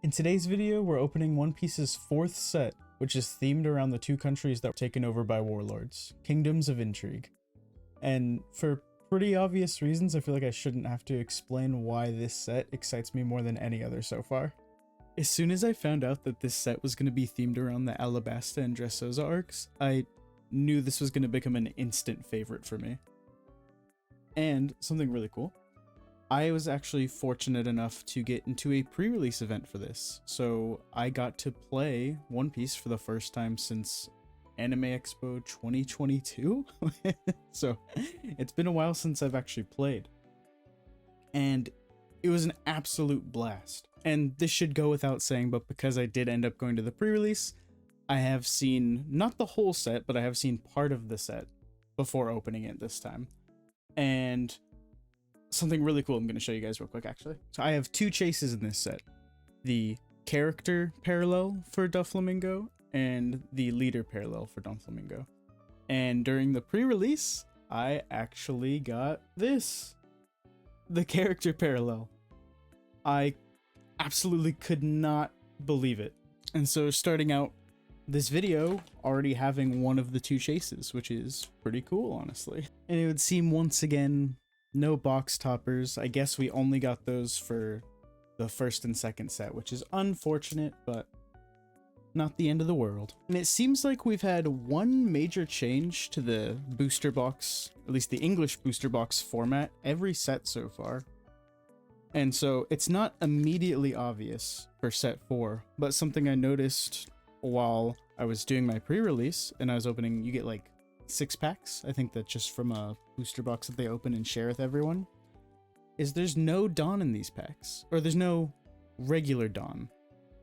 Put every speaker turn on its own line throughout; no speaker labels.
In today's video, we're opening One Piece's fourth set, which is themed around the two countries that were taken over by warlords, Kingdoms of Intrigue. And for pretty obvious reasons, I feel like I shouldn't have to explain why this set excites me more than any other so far. As soon as I found out that this set was going to be themed around the Alabasta and Dressrosa arcs, I knew this was going to become an instant favorite for me. And something really cool, I was actually fortunate enough to get into a pre-release event for this, so I got to play One Piece for the first time since Anime Expo 2022. So it's been a while since I've actually played, and it was an absolute blast. And this should go without saying, but because I did end up going to the pre-release, I have seen not the whole set, but I have seen part of the set before opening it this time. And something really cool I'm going to show you guys real quick, actually. So I have two chases in this set. The character parallel for Doflamingo and the leader parallel for Doflamingo. And during the pre-release, I actually got this. The character parallel. I absolutely could not believe it. And so starting out this video already having one of the two chases, which is pretty cool, honestly. And it would seem once again, no box toppers. I guess we only got those for the first and second set, which is unfortunate, but not the end of the world. And it seems like we've had one major change to the booster box, at least the English booster box format, every set so far. And so it's not immediately obvious for set 4, but something I noticed while I was doing my pre-release and I was opening, you get like 6 packs, I think that's just from a booster box that they open and share with everyone, is there's no Dawn in these packs, or there's no regular Dawn.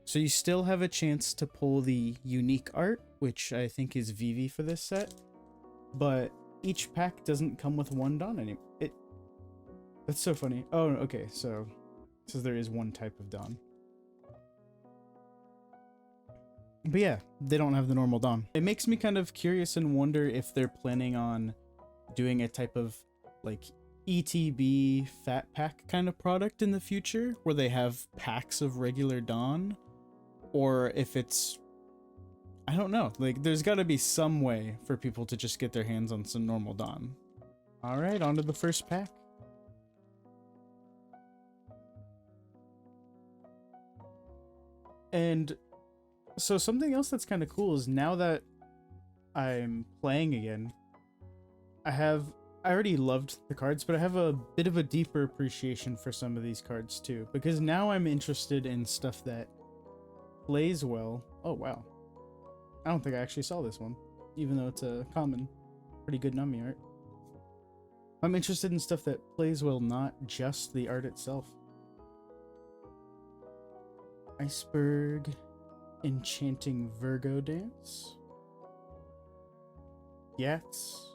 So you still have a chance to pull the unique art, which I think is Vivi for this set, but each pack doesn't come with one Dawn anymore. That's so funny. Oh, okay, so there is one type of Dawn. But yeah, they don't have the normal Dawn. It makes me kind of curious and wonder if they're planning on doing a type of like ETB fat pack kind of product in the future where they have packs of regular Dawn, or if it's, I don't know, like there's got to be some way for people to just get their hands on some normal Dawn. All right, on to the first pack. And so something else that's kind of cool is now that I'm playing again, I already loved the cards, but I have a bit of a deeper appreciation for some of these cards too, because now I'm interested in stuff that plays well. Oh, wow. I don't think I actually saw this one, even though it's a common, pretty good Nami art. I'm interested in stuff that plays well, not just the art itself. Iceberg Enchanting Virgo Dance. Yats.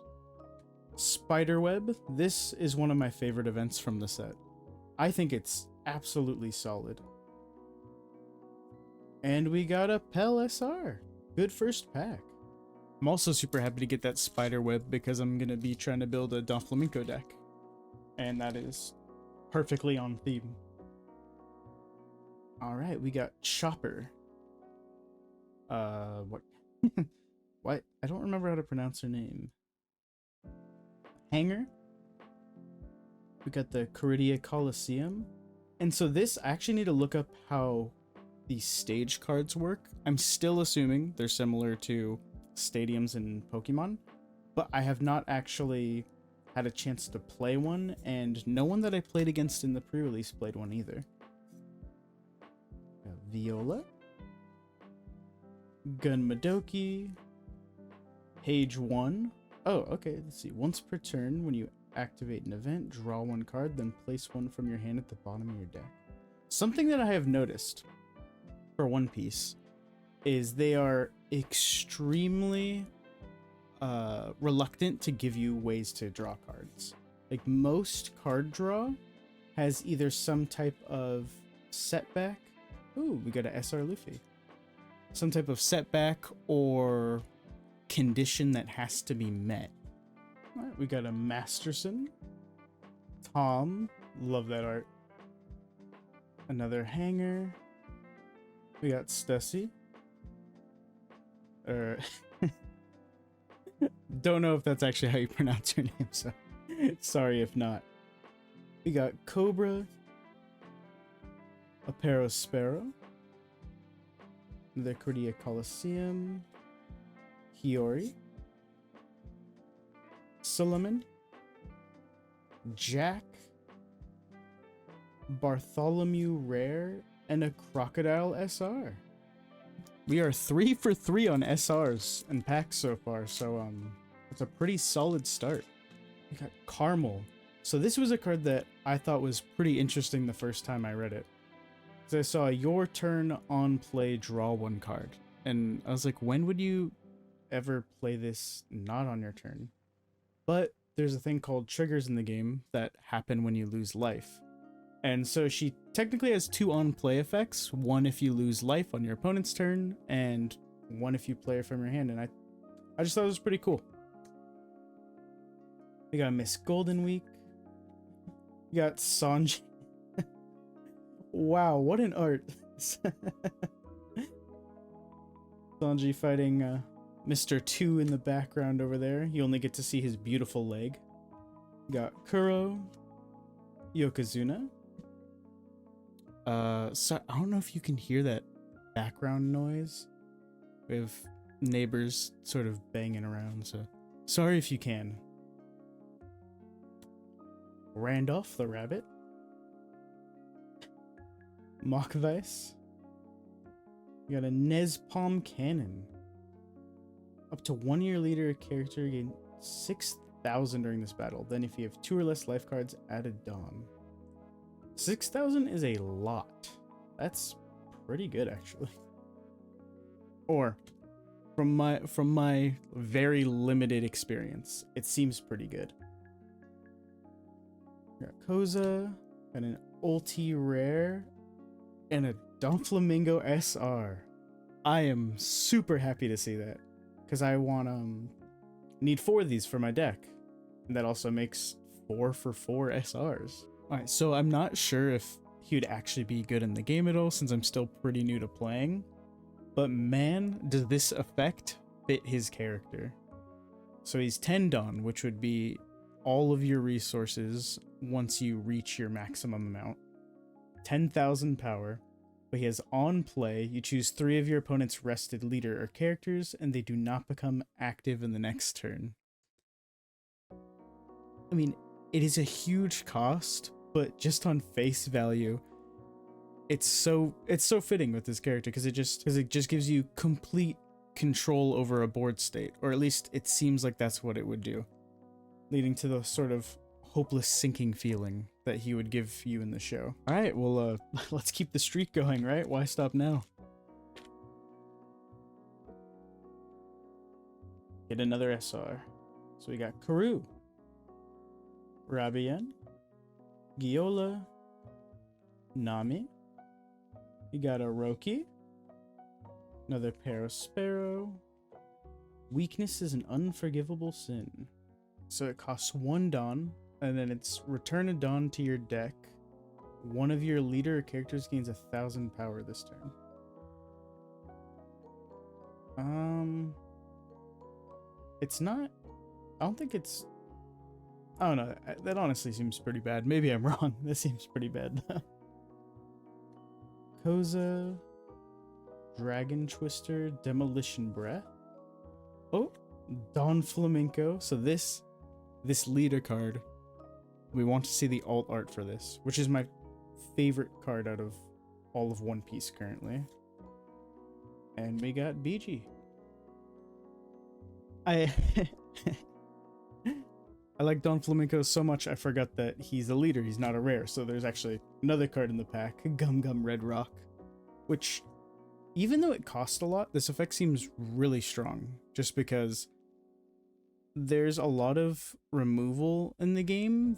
Spiderweb. This is one of my favorite events from the set. I think it's absolutely solid. And we got a Pel SR. Good first pack. I'm also super happy to get that Spiderweb because I'm going to be trying to build a Doflamingo deck. And that is perfectly on theme. Alright, we got Chopper. What? What? I don't remember how to pronounce her name. Hanger. We got the Caridia Coliseum. And so this, I actually need to look up how the stage cards work. I'm still assuming they're similar to stadiums in Pokemon, but I have not actually had a chance to play one, and no one that I played against in the pre-release played one either. Viola. Gunmadoki. Page 1. Oh, okay, let's see. Once per turn, when you activate an event, draw one card, then place one from your hand at the bottom of your deck. Something that I have noticed for One Piece is they are extremely reluctant to give you ways to draw cards. Like most card draw has either some type of setback. Ooh, we got a SR Luffy. Some type of setback or condition that has to be met. All right, we got a Masterson. Tom, love that art. Another Hanger. We got Stussy. Don't know if that's actually how you pronounce your name, so sorry if not. We got Cobra, a Parosparrow, the Cordia Coliseum, Hiyori, Solomon, Jack, Bartholomew Rare, and a Crocodile SR. We are 3 for 3 on SRs and packs so far, so it's a pretty solid start. We got Caramel. So this was a card that I thought was pretty interesting the first time I read it. So I saw your turn on play, draw 1 card. And I was like, when would you ever play this not on your turn? But there's a thing called triggers in the game that happen when you lose life. And so she technically has 2 on-play effects. 1 if you lose life on your opponent's turn, and 1 if you play it from your hand. And I just thought it was pretty cool. We got Miss Golden Week. We got Sanji. Wow, what an art. Sanji fighting Mr. 2 in the background over there. You only get to see his beautiful leg. We got Kuro, Yokozuna. So I don't know if you can hear that background noise. We have neighbors sort of banging around, so sorry if you can. Randolph the Rabbit. Mockvice. You got a Nespalm Cannon. Up to 1 year leader character gain 6,000 during this battle. Then if you have 2 or less life cards, add a Dawn. 6,000 is a lot. That's pretty good, actually. Or from my very limited experience, it seems pretty good. Got Koza, got an Ulti Rare, and a Donflamingo SR. I am super happy to see that, because I want need 4 of these for my deck, and that also makes 4 for 4 SRs. Alright, so I'm not sure if he would actually be good in the game at all, since I'm still pretty new to playing, but man, does this effect fit his character. So he's 10 Dawn, which would be all of your resources once you reach your maximum amount. 10,000 power, but he has on play, you choose 3 of your opponent's rested leader or characters, and they do not become active in the next turn. I mean, it is a huge cost, but just on face value, it's so fitting with this character, because it just gives you complete control over a board state, or at least it seems like that's what it would do, leading to the sort of hopeless sinking feeling that he would give you in the show. All right, well, let's keep the streak going, right? Why stop now? Get another SR. So we got Karoo, Rabian, Giola, Nami. You got a Roki, another Parosparrow. Weakness is an unforgivable sin. So it costs 1 Dawn, and then it's return a Dawn to your deck. 1 of your leader or characters gains 1,000 power this turn. It's not, I don't think it's, I don't know, that honestly seems pretty bad. Maybe I'm wrong. That seems pretty bad. Koza, Dragon Twister, Demolition Breath. Oh, Don Flamenco. So this leader card, we want to see the alt art for this, which is my favorite card out of all of One Piece currently. And we got BG. I like Don Flamenco so much I forgot that he's a leader, he's not a rare. So there's actually another card in the pack, Gum Gum Red Rock, which, even though it costs a lot, this effect seems really strong, just because there's a lot of removal in the game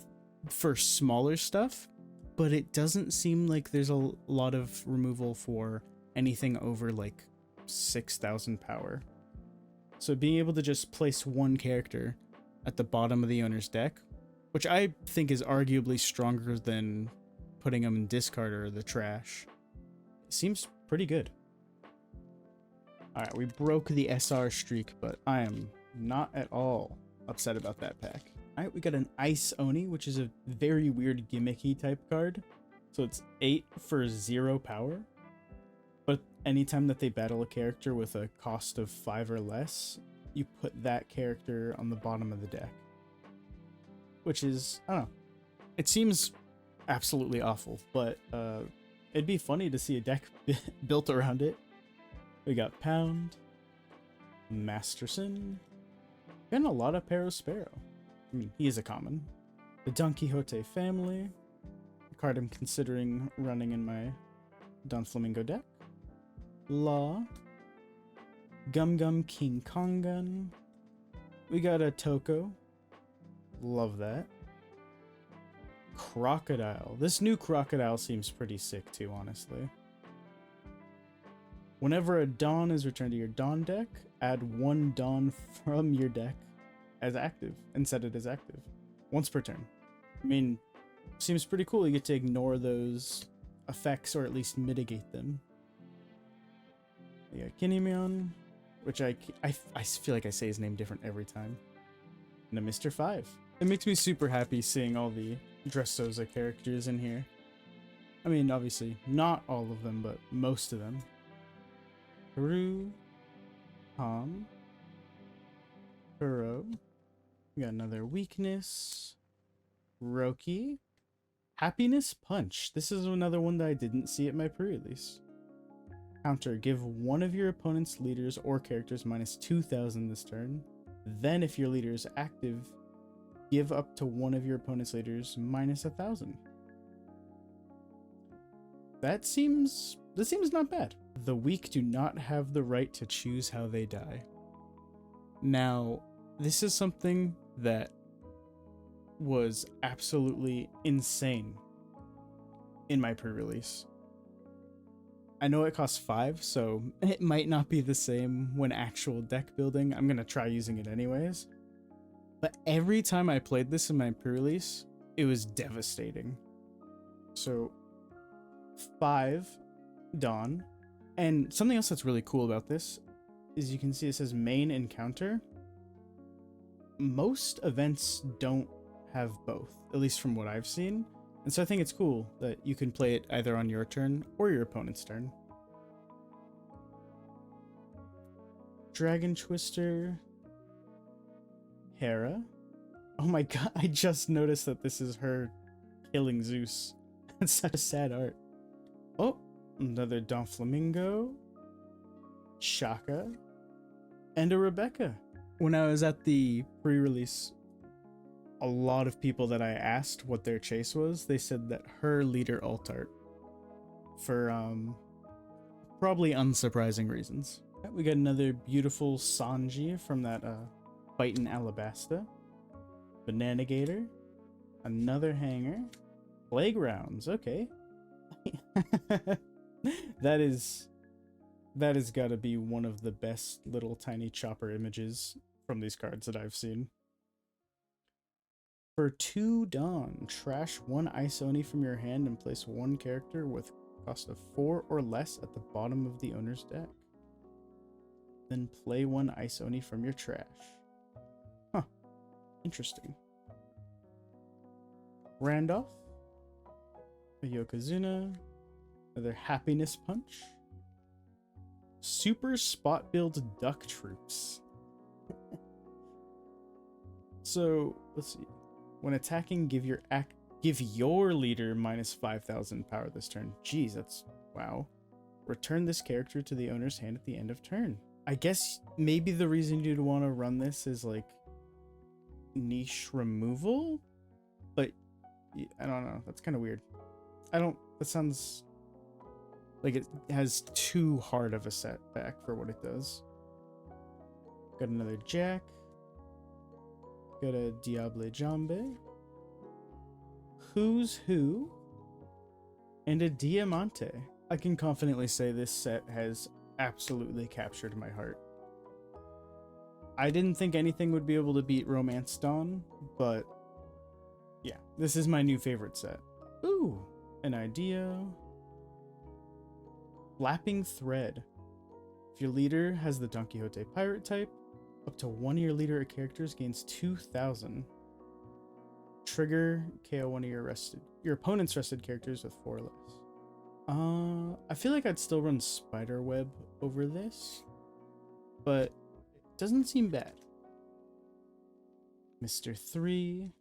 for smaller stuff, but it doesn't seem like there's a lot of removal for anything over like 6,000 power. So being able to just place 1 character at the bottom of the owner's deck, which I think is arguably stronger than putting them in discard or the trash, seems pretty good. All right, we broke the SR streak, but I am not at all upset about that pack. All right, we got an Ice Oni, which is a very weird gimmicky type card. So it's 8 for 0 power. But anytime that they battle a character with a cost of 5 or less, you put that character on the bottom of the deck. Which is, I don't know. It seems absolutely awful, but it'd be funny to see a deck built around it. We got Pound, Masterson, and a lot of Perospero. I mean, he is a common. The Don Quixote family, a card I'm considering running in my Don Flamingo deck. Law, Gum Gum King Kongan. We got a Toko. Love that. Crocodile. This new Crocodile seems pretty sick too, honestly. Whenever a Dawn is returned to your Dawn deck, add 1 Dawn from your deck as active and set it as active once per turn. I mean, seems pretty cool. You get to ignore those effects or at least mitigate them. We got Kinemon, which I feel like I say his name different every time. And a Mr. 5. It makes me super happy seeing all the Dressrosa characters in here. I mean, obviously, not all of them, but most of them. Haru, Tom, Kuro. We got another Weakness. Roki. Happiness Punch. This is another one that I didn't see at my pre-release. Counter, give one of your opponent's leaders or characters minus 2,000 this turn. Then if your leader is active, give up to one of your opponent's leaders minus 1,000. This seems not bad. The weak do not have the right to choose how they die. Now, this is something that was absolutely insane in my pre-release. I know it costs 5, so it might not be the same when actual deck building. I'm gonna try using it anyways. But every time I played this in my pre-release, it was devastating. So 5 Dawn. And something else that's really cool about this is you can see it says main and counter. Most events don't have both, at least from what I've seen. And so I think it's cool that you can play it either on your turn or your opponent's turn. Dragon Twister. Hera. Oh my god, I just noticed that this is her killing Zeus. That's such a sad art. Oh, another Don Flamingo. Shaka. And a Rebecca. When I was at the pre-release, a lot of people that I asked what their chase was, they said that her leader alt art. For probably unsurprising reasons. We got another beautiful Sanji from that Fight in Alabasta. Banana Gator. Another hanger. Playgrounds, okay. That is gotta be one of the best little tiny chopper images from these cards that I've seen. For 2 Dawn, trash 1 Ice Oni from your hand and place 1 character with cost of 4 or less at the bottom of the owner's deck. Then play 1 Ice Oni from your trash. Huh. Interesting. Randolph. A Yokozuna. Another Happiness Punch. Super Spot Build Duck Troops. So, let's see. When attacking, give your leader minus 5,000 power this turn. Jeez, that's... wow. Return this character to the owner's hand at the end of turn. I guess maybe the reason you'd want to run this is like niche removal, but I don't know. That's kind of weird. That sounds like it has too hard of a setback for what it does. Got another Jack. Got a Diable Jambe. Who's Who. And a Diamante. I can confidently say this set has absolutely captured my heart. I didn't think anything would be able to beat Romance Dawn, but yeah, this is my new favorite set. Ooh, an idea. Flapping Thread. If your leader has the Don Quixote pirate type, up to one of your leader characters gains 2,000. Trigger KO one of your opponent's rested characters with 4 or less. I feel like I'd still run Spiderweb over this, but it doesn't seem bad. Mr. 3.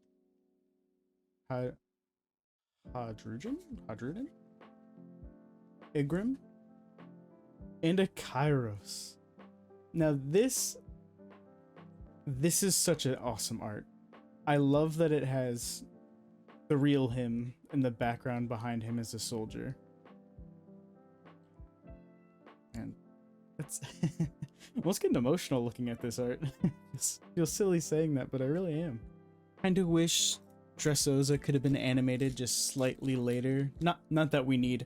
Hadrudin? Igrim? And a Kairos. Now this is such an awesome art. I love that it has the real him in the background behind him as a soldier. And that's I'm almost getting emotional looking at this art. Feels silly saying that, but I really am. Kinda wish Dressrosa could have been animated just slightly later. Not that we need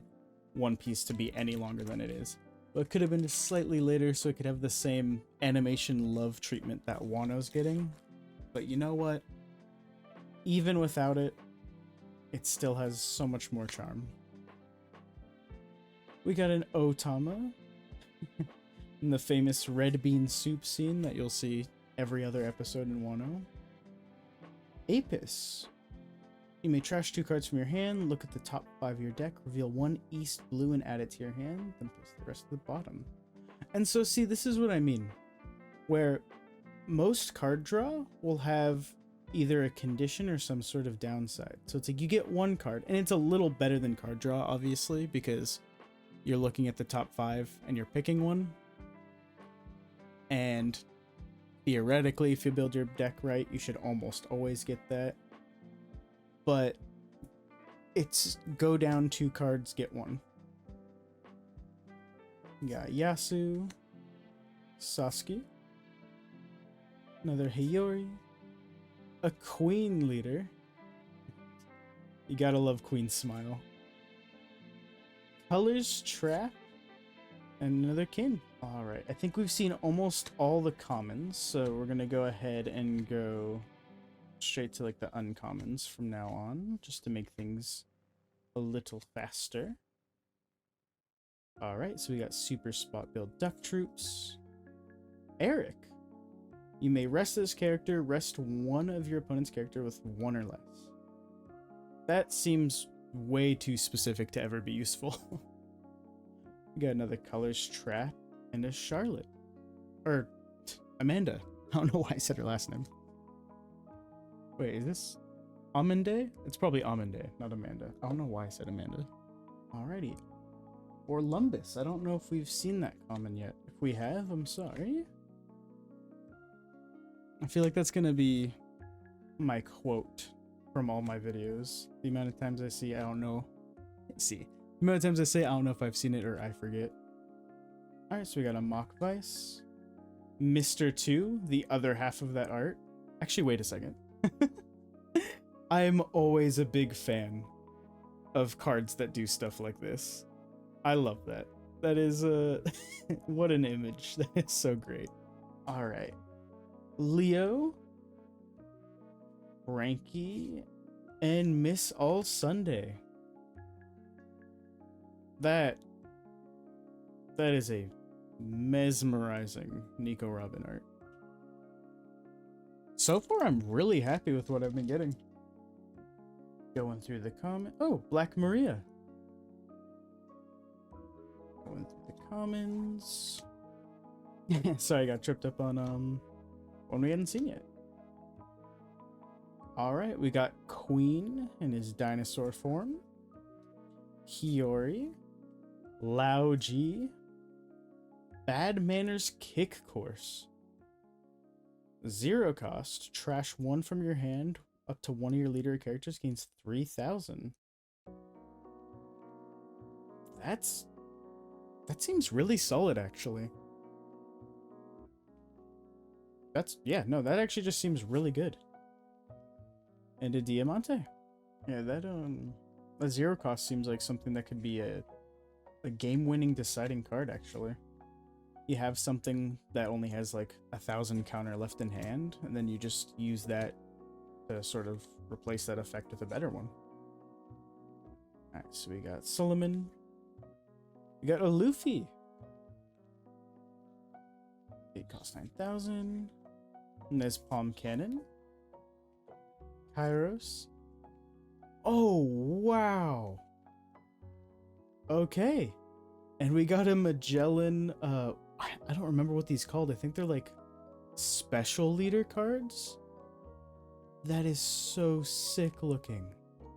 One Piece to be any longer than it is, but it could have been just slightly later so it could have the same animation love treatment that Wano's getting. But you know what? Even without it, it still has so much more charm. We got an Otama in the famous red bean soup scene that you'll see every other episode in Wano. Apis. You may trash 2 cards from your hand, look at the top 5 of your deck, reveal 1 East blue and add it to your hand, then place the rest at the bottom. And so see, this is what I mean, where most card draw will have either a condition or some sort of downside. So it's like you get 1 card, and it's a little better than card draw, obviously, because you're looking at the top 5 and you're picking one. And theoretically, if you build your deck right, you should almost always get that. But it's go down 2 cards, get 1. You got Yasu, Sasuke, another Hiyori, a Queen leader. You gotta love Queen's smile. Colors Trap, and another Kin. Alright, I think we've seen almost all the commons, so we're gonna go ahead and go straight to like the uncommons from now on, just to make things a little faster. Alright, so we got Super Spot Build Duck Troops. Eric. You may rest this character, rest one of your opponent's character with 1 or less. That seems way too specific to ever be useful. We got another Colors Trap and a Charlotte. Or Amanda. I don't know why I said her last name. Wait, is this Amande? It's probably Amande, not Amanda. I don't know why I said Amanda. Alrighty. Or Lumbus. I don't know if we've seen that common yet. If we have, I'm sorry. I feel like that's gonna be my quote from all my videos. The amount of times I see, I don't know. Let's see. The amount of times I say, I don't know if I've seen it or I forget. Alright, so we got a Mock Vice. Mr. 2, the other half of that art. Actually, wait a second. I'm always a big fan of cards that do stuff like this. I love that. That is what an image. That is so great. Alright. Leo, Frankie, and Miss All Sunday. That is a mesmerizing Nico Robin art. So far, I'm really happy with what I've been getting. Going through the comment. Oh, Black Maria. Going through the commons. Sorry, I got tripped up on one we hadn't seen yet. Alright, we got Queen in his dinosaur form. Hiyori. Lao Ji. Bad Manners Kick Course. 0 cost. Trash 1 from your hand. Up to 1 of your leader characters gains 3,000. That seems really solid, actually. That actually just seems really good. And a Diamante. Yeah, that 0 cost seems like something that could be a game-winning deciding card, actually. You have something that only has like 1,000 counter left in hand, and then you just use that to sort of replace that effect with a better one. Alright, so we got Solomon. We got a Luffy. It costs 9,000. And there's Palm Cannon. Kairos. Oh, wow. Okay. And we got a Magellan, I don't remember what these called. I think they're like special leader cards. That is so sick looking.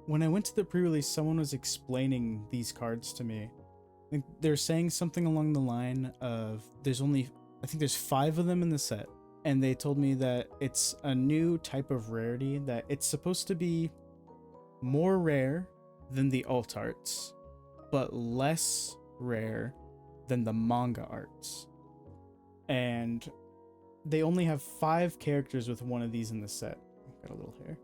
When I went to the pre-release, someone was explaining these cards to me. I think they're saying something along the line of I think there's 5 of them in the set. And they told me that it's a new type of rarity, that it's supposed to be more rare than the alt arts, but less rare than the manga arts. And they only have 5 characters with one of these in the set. Got a little hair.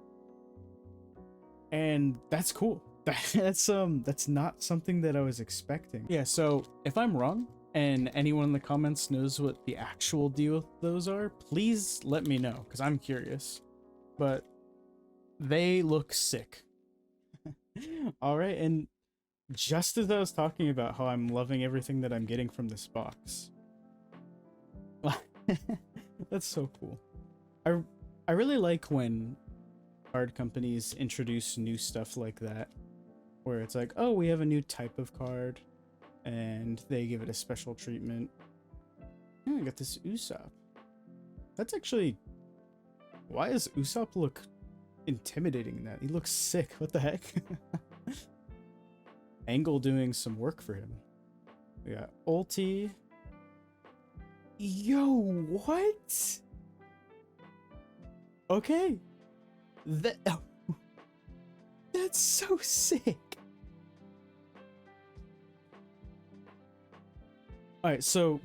And that's cool. That's not something that I was expecting. Yeah, so if I'm wrong and anyone in the comments knows what the actual deal with those are, please let me know, because I'm curious. But they look sick. All right, and just as I was talking about how I'm loving everything that I'm getting from this box. That's so cool. I really like when card companies introduce new stuff like that, where it's like, oh, we have a new type of card, and they give it a special treatment. I got this Usopp. That's actually... Why does Usopp look intimidating in that? He looks sick. What the heck? Angle doing some work for him. We got ulti. Yo, what? Okay. That's so sick. Alright, so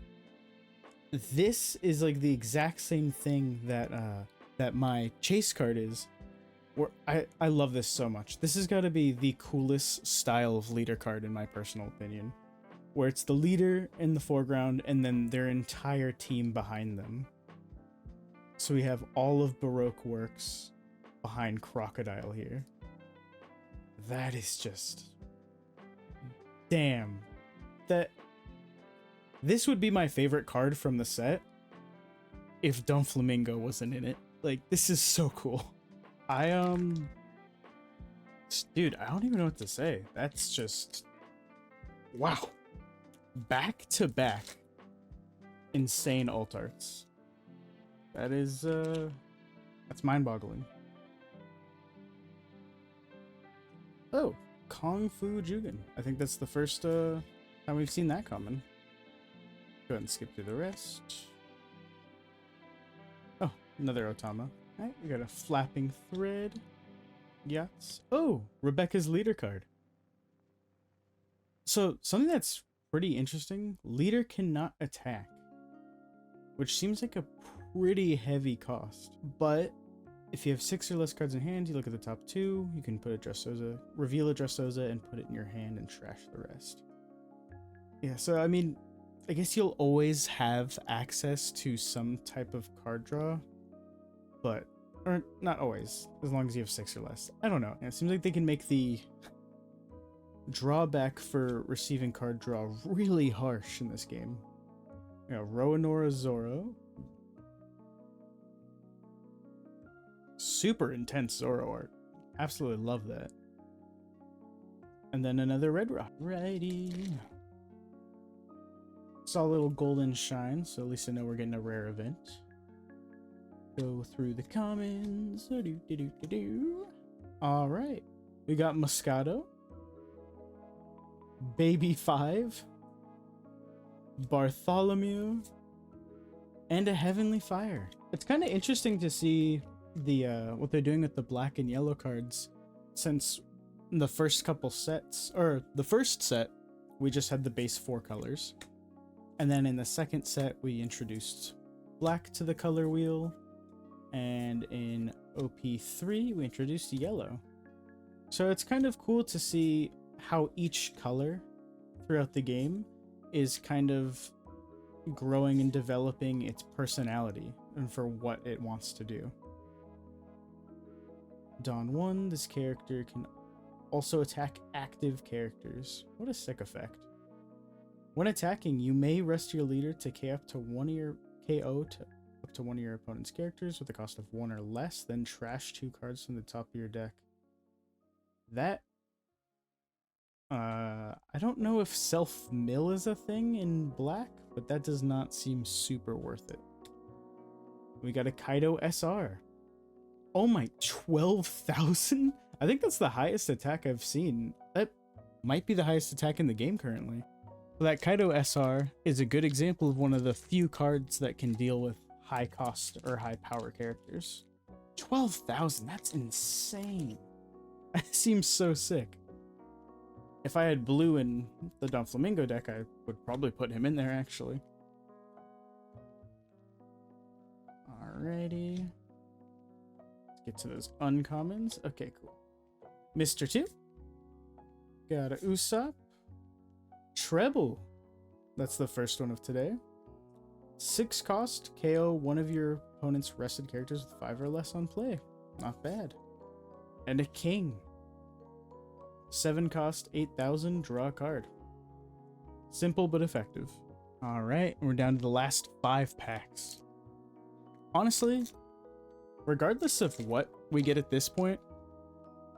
this is like the exact same thing that that my chase card is. Where I love this so much. This has got to be the coolest style of leader card in my personal opinion. Where it's the leader in the foreground and then their entire team behind them. So we have all of Baroque Works behind Crocodile here. That is just... Damn. This would be my favorite card from the set if Don Flamingo wasn't in it. Like, this is so cool. Dude, I don't even know what to say. That's just... Wow. Back to back. Insane alt arts. That is, that's mind-boggling. Oh, Kung Fu Jugen. I think that's the first, time we've seen that coming. Go ahead and skip through the rest. Oh, another Otama. Alright, we got a Flapping Thread. Yes. Oh, Rebecca's leader card. So, something that's pretty interesting. Leader cannot attack. Which seems like a pretty heavy cost. But, if you have 6 or less cards in hand, you look at the top 2, you can put a Dressrosa, reveal a Dressrosa, and put it in your hand and trash the rest. Yeah, so I mean, I guess you'll always have access to some type of card draw, but, or not always, as long as you have 6 or less. I don't know. It seems like they can make the drawback for receiving card draw really harsh in this game. You know, Roanora Zoro. Super intense Zoro art. Absolutely love that. And then another Red Rock. Righty. Saw a little golden shine, so at least I know we're getting a rare event. Go through the commons. Alright. We got Moscato. Baby 5. Bartholomew. And a Heavenly Fire. It's kind of interesting to see the what they're doing with the black and yellow cards, since the first couple sets, or the first set, we just had the base 4 colors. And then in the second set, we introduced black to the color wheel. And in OP-3, we introduced yellow. So it's kind of cool to see how each color throughout the game is kind of growing and developing its personality and for what it wants to do. Dawn 1, this character can also attack active characters. What a sick effect. When attacking, you may rest your leader to K up to one of your KO to up to one of your opponent's characters with a cost of 1 or less, then trash 2 cards from the top of your deck. That I don't know if self-mill is a thing in black, but that does not seem super worth it. We got a Kaido SR. Oh my, 12,000? I think that's the highest attack I've seen. That might be the highest attack in the game currently. So that Kaido SR is a good example of one of the few cards that can deal with high cost or high power characters. 12,000, that's insane. That seems so sick. If I had blue in the Doflamingo deck, I would probably put him in there actually. Alrighty. Let's get to those uncommons. Okay, cool. Mr. 2. Got a Usopp. Treble. That's the first one of today. 6 cost, KO one of your opponent's rested characters with 5 or less on play. Not bad. And a king. 7 cost, 8,000, draw a card. Simple but effective. Alright, we're down to the last 5 packs. Honestly, regardless of what we get at this point,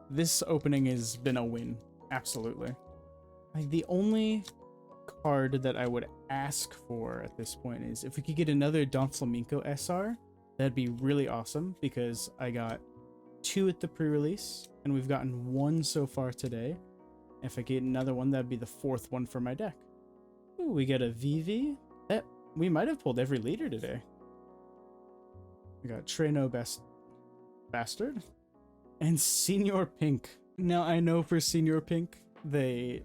this opening has been a win. Absolutely. Like, the only card that I would ask for at this point is if we could get another Doflamingo SR, that'd be really awesome, because I got 2 at the pre-release and we've gotten 1 so far today. If I get another one, that'd be the 4th one for my deck. Ooh, we get a VV. That we might have pulled every leader today. We got Treno Bastard and Senior Pink. Now I know for Senior Pink they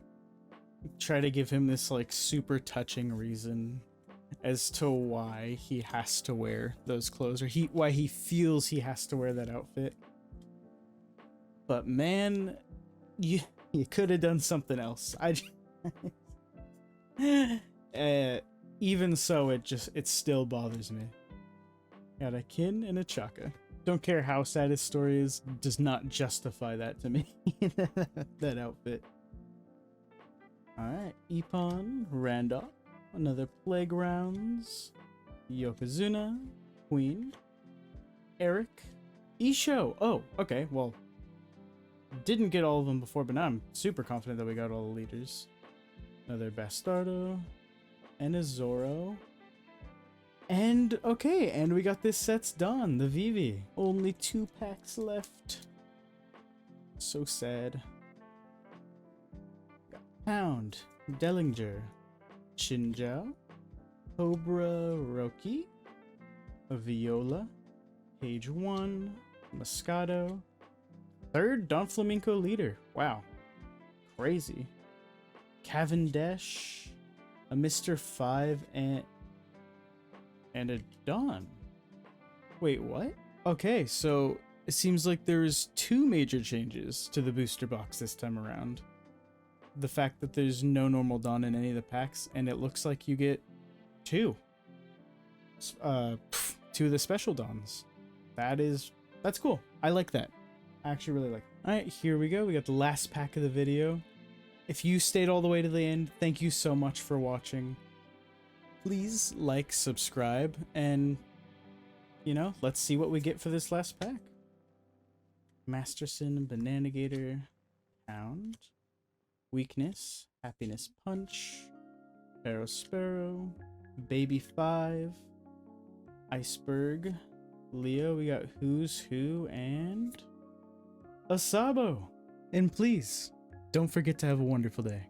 try to give him this like super touching reason as to why he has to wear those clothes, or why he feels he has to wear that outfit. But man, you could have done something else. Even so, it still bothers me. Got a Kin and a Chaka. Don't care how sad his story is, does not justify that to me. That outfit. Alright, Ippon, Randolph, another Playgrounds, Yokozuna, Queen, Eric, Isho. Oh, okay, well, didn't get all of them before, but now I'm super confident that we got all the leaders. Another Bastardo, and a Zoro. And, okay, and we got this set's done, the Vivi. Only 2 packs left. So sad. Got Pound, Dellinger, Chinjao, Cobra Roki, a Viola, Page 1, Moscato, 3rd Doflamingo leader. Wow. Crazy. Cavendish, a Mr. 5, and a Dawn. Wait, what? Okay, so it seems like there's 2 major changes to the booster box this time around. The fact that there's no normal Dawn in any of the packs, and it looks like you get 2. 2 of the special Dawns. That's cool. I like that. I actually really like it. Alright, here we go. We got the last pack of the video. If you stayed all the way to the end, thank you so much for watching. Please like, subscribe, and, you know, let's see what we get for this last pack. Masterson, Bananagator, Pound, Weakness, Happiness Punch, Sparrow, Baby 5, Iceberg, Leo, we got Who's Who, and Asabo. And please, don't forget to have a wonderful day.